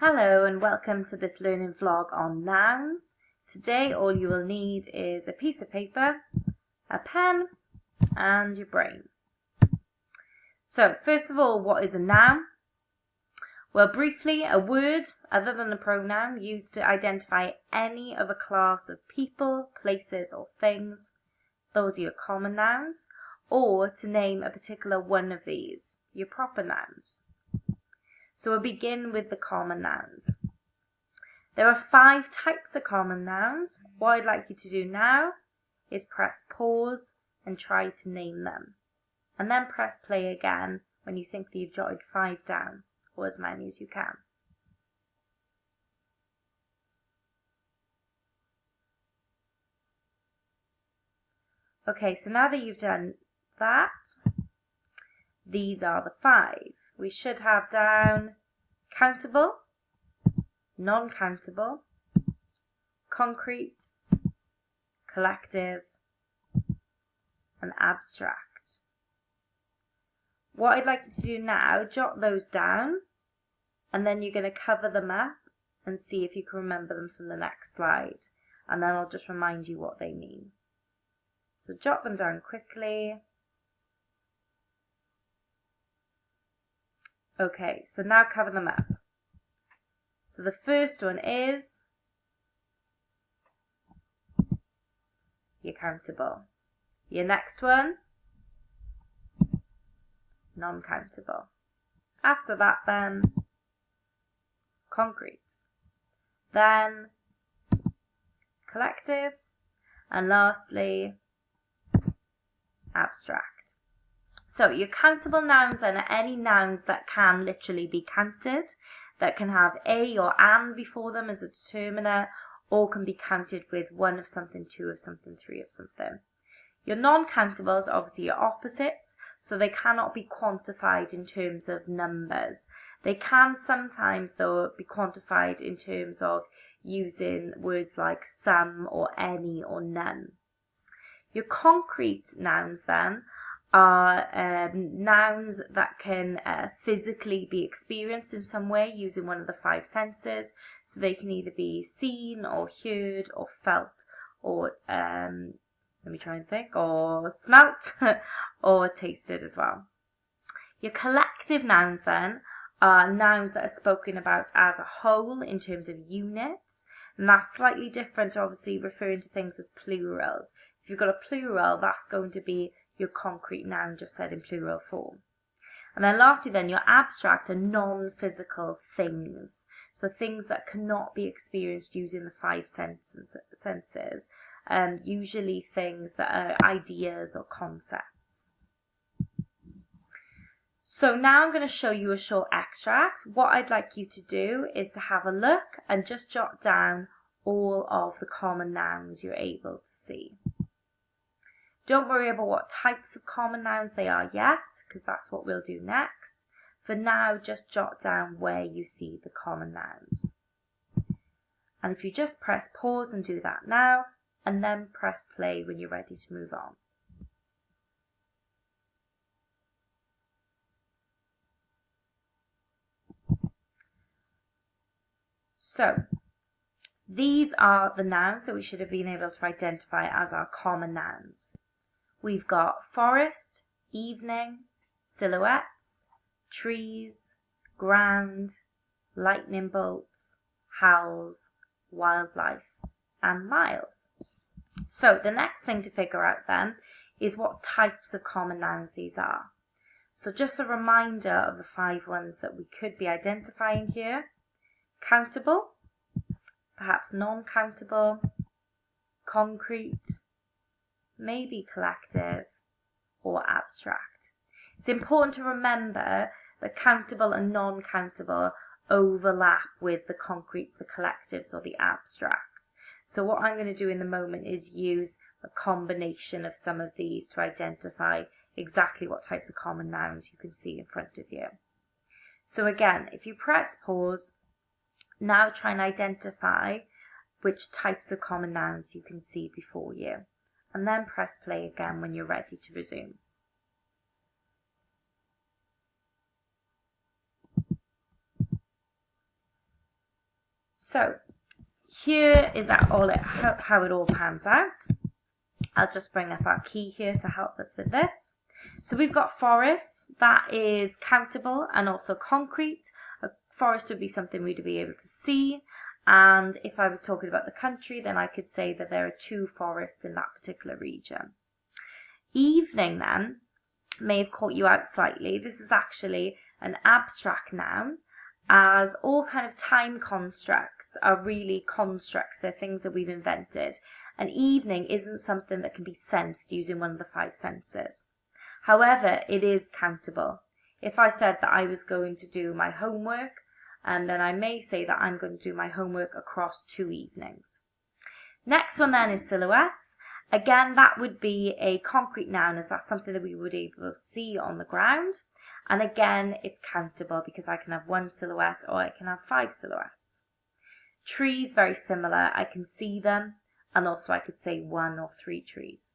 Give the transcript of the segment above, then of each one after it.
Hello and welcome to this learning vlog on nouns. Today all you will need is a piece of paper, a pen and your brain. So first of all, what is a noun? Well, briefly, a word other than a pronoun used to identify any of a class of people, places or things. Those are your common nouns, or to name a particular one of these, your proper nouns. So we'll begin with the common nouns. There are 5 types of common nouns. What I'd like you to do now is press pause and try to name them. And then press play again when you think that you've jotted 5 down, or as many as you can. Okay, so now that you've done that, these are the 5. We should have down countable, non-countable, concrete, collective, and abstract. What I'd like you to do now, jot those down, and then you're going to cover them up and see if you can remember them from the next slide. And then I'll just remind you what they mean. So jot them down quickly. Okay, so now cover them up. So the first one is your countable. Your next one, non-countable. After that then, concrete. Then, collective. And lastly, abstract. So your countable nouns then are any nouns that can literally be counted, that can have a or an before them as a determiner, or can be counted with 1 of something, 2 of something, 3 of something. Your non-countables are obviously your opposites, so they cannot be quantified in terms of numbers. They can sometimes, though, be quantified in terms of using words like some or any or none. Your concrete nouns then are nouns that can physically be experienced in some way using one of the 5 senses. So they can either be seen or heard or felt or, let me try and think, or smelt or tasted as well. Your collective nouns then are nouns that are spoken about as a whole in terms of units. And that's slightly different, obviously, referring to things as plurals. If you've got a plural, that's going to be your concrete noun just said in plural form. And then lastly then, your abstract are non-physical things. So things that cannot be experienced using the 5 senses. Usually things that are ideas or concepts. So now I'm going to show you a short extract. What I'd like you to do is to have a look and just jot down all of the common nouns you're able to see. Don't worry about what types of common nouns they are yet, because that's what we'll do next. For now, just jot down where you see the common nouns. And if you just press pause and do that now, and then press play when you're ready to move on. So, these are the nouns that we should have been able to identify as our common nouns. We've got forest, evening, silhouettes, trees, ground, lightning bolts, howls, wildlife, and miles. So the next thing to figure out then is what types of common nouns these are. So just a reminder of the 5 ones that we could be identifying here. Countable, perhaps non-countable, concrete, maybe collective, or abstract. It's important to remember that countable and non-countable overlap with the concretes, the collectives, or the abstracts. So what I'm going to do in the moment is use a combination of some of these to identify exactly what types of common nouns you can see in front of you. So again, if you press pause, now try and identify which types of common nouns you can see before you. And then press play again when you're ready to resume. So here is how it all pans out. I'll just bring up our key here to help us with this. So we've got forests, that is countable and also concrete. A forest would be something we'd be able to see. And if I was talking about the country, then I could say that there are 2 forests in that particular region. Evening then may have caught you out slightly. This is actually an abstract noun, as all kind of time constructs are really constructs. They're things that we've invented. And evening isn't something that can be sensed using one of the 5 senses. However, it is countable. If I said that I was going to do my homework, and then I may say that I'm going to do my homework across 2 evenings. Next one then is silhouettes. Again, that would be a concrete noun, as that's something that we would be able to see on the ground. And again, it's countable because I can have 1 silhouette or I can have 5 silhouettes. Trees, very similar. I can see them, and also I could say 1 or 3 trees.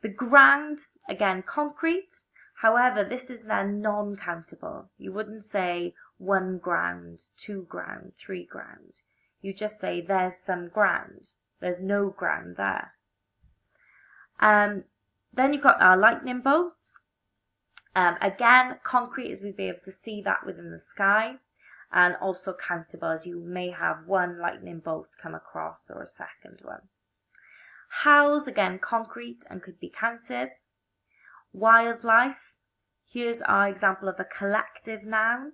The ground, again, concrete. However, this is then non-countable. You wouldn't say 1 ground, 2 ground, 3 ground. You just say there's some ground. There's no ground there. Then you've got our lightning bolts. Again, concrete, as we'd be able to see that within the sky. And also countable, as you may have 1 lightning bolt come across or a second one. Howls, again, concrete and could be counted. Wildlife, here's our example of a collective noun,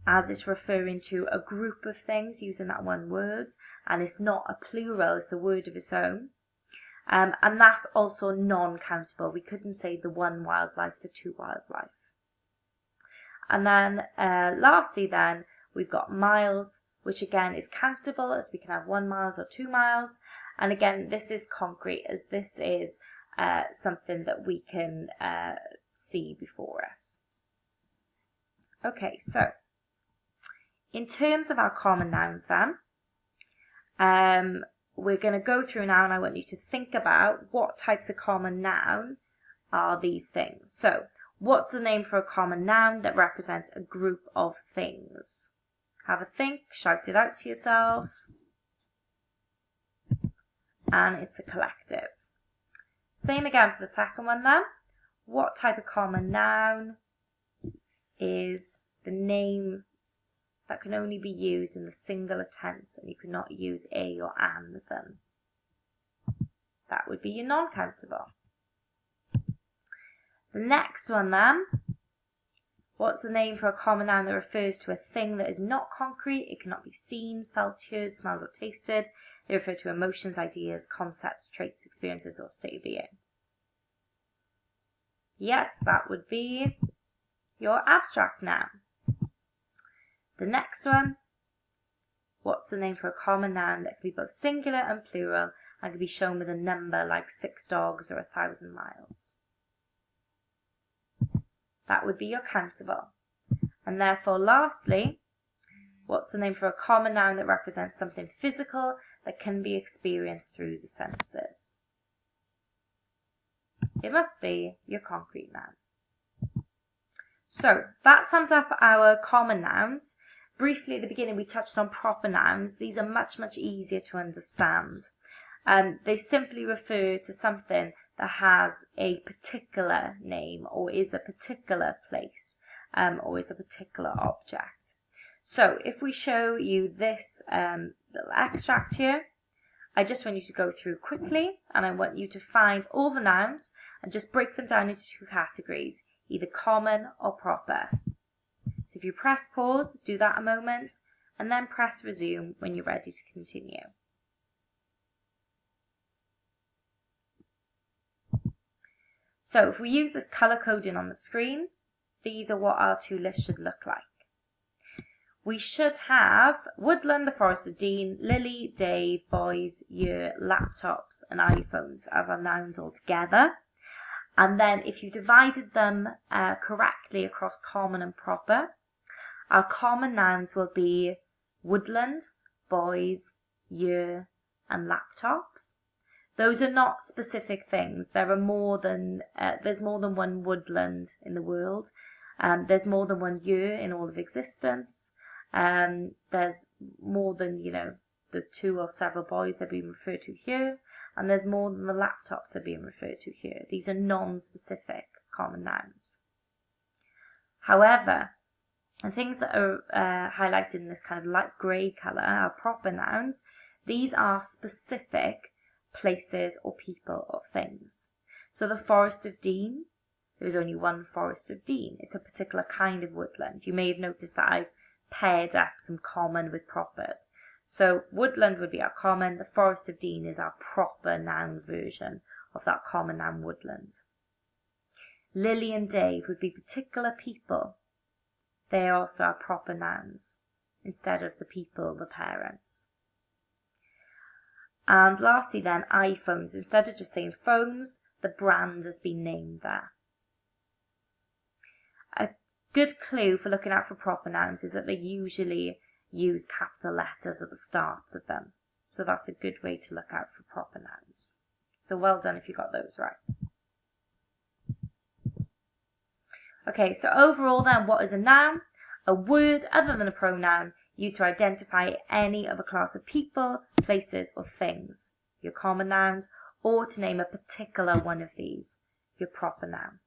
as it's referring to a group of things using that 1 word, and it's not a plural, it's a word of its own. And that's also non-countable. We couldn't say the 1 wildlife, the 2 wildlife. And then lastly then, we've got miles, which again is countable, as we can have 1 mile or 2 miles. And again, this is concrete, as this is something that we can see before us. Okay, so in terms of our common nouns then, we're going to go through now, and I want you to think about what types of common noun are these things. So, what's the name for a common noun that represents a group of things? Have a think, shout it out to yourself. And it's a collective. Same again for the second one then. What type of common noun is the name that can only be used in the singular tense, and you cannot use a or an with them? That would be your non-countable. The next one then, what's the name for a common noun that refers to a thing that is not concrete? It cannot be seen, felt, heard, smelled or tasted. They refer to emotions, ideas, concepts, traits, experiences or state of being. Yes, that would be your abstract noun. The next one, what's the name for a common noun that can be both singular and plural and can be shown with a number like 6 dogs or 1,000 miles? That would be your countable. And therefore, lastly, what's the name for a common noun that represents something physical that can be experienced through the senses? It must be your concrete noun. So that sums up our common nouns. Briefly at the beginning we touched on proper nouns. These are much, much easier to understand. They simply refer to something that has a particular name or is a particular place or is a particular object. So if we show you this little extract here, I just want you to go through quickly, and I want you to find all the nouns and just break them down into 2 categories, either common or proper. So if you press pause, do that a moment, and then press resume when you're ready to continue. So if we use this colour coding on the screen, these are what our 2 lists should look like. We should have Woodland, the Forest of Dean, Lily, Dave, boys, year, laptops and iPhones as our nouns all together. And then if you divided them correctly across common and proper, our common nouns will be woodland, boys, year and laptops. Those are not specific things. There are more than there's more than 1 woodland in the world. There's more than 1 year in all of existence. There's more than, the 2 or several boys that are being referred to here, and there's more than the laptops that are being referred to here. These are non-specific common nouns. However, the things that are highlighted in this kind of light grey colour are proper nouns. These are specific places or people or things. So the Forest of Dean, there is only one Forest of Dean. It's a particular kind of woodland. You may have noticed that I've paired up some common with propers. So woodland would be our common. The Forest of Dean is our proper noun version of that common noun woodland. Lily and Dave would be particular people. They are also our proper nouns instead of the people, the parents. And lastly then, iPhones. Instead of just saying phones, the brand has been named there. A good clue for looking out for proper nouns is that they usually use capital letters at the start of them. So that's a good way to look out for proper nouns. So well done if you got those right. Okay, so overall then, what is a noun? A word other than a pronoun used to identify any of a class of people, places or things, your common nouns, or to name a particular one of these, your proper noun.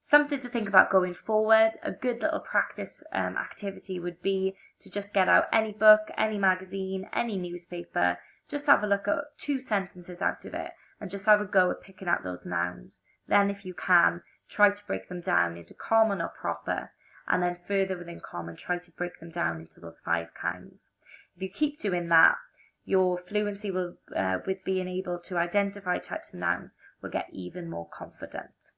Something to think about going forward. A good little practice activity would be to just get out any book, any magazine, any newspaper, just have a look at 2 sentences out of it and just have a go at picking out those nouns. Then if you can, try to break them down into common or proper, and then further within common, try to break them down into those 5 kinds. If you keep doing that, your fluency will, with being able to identify types of nouns, will get even more confident.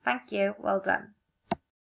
Thank you. Well done.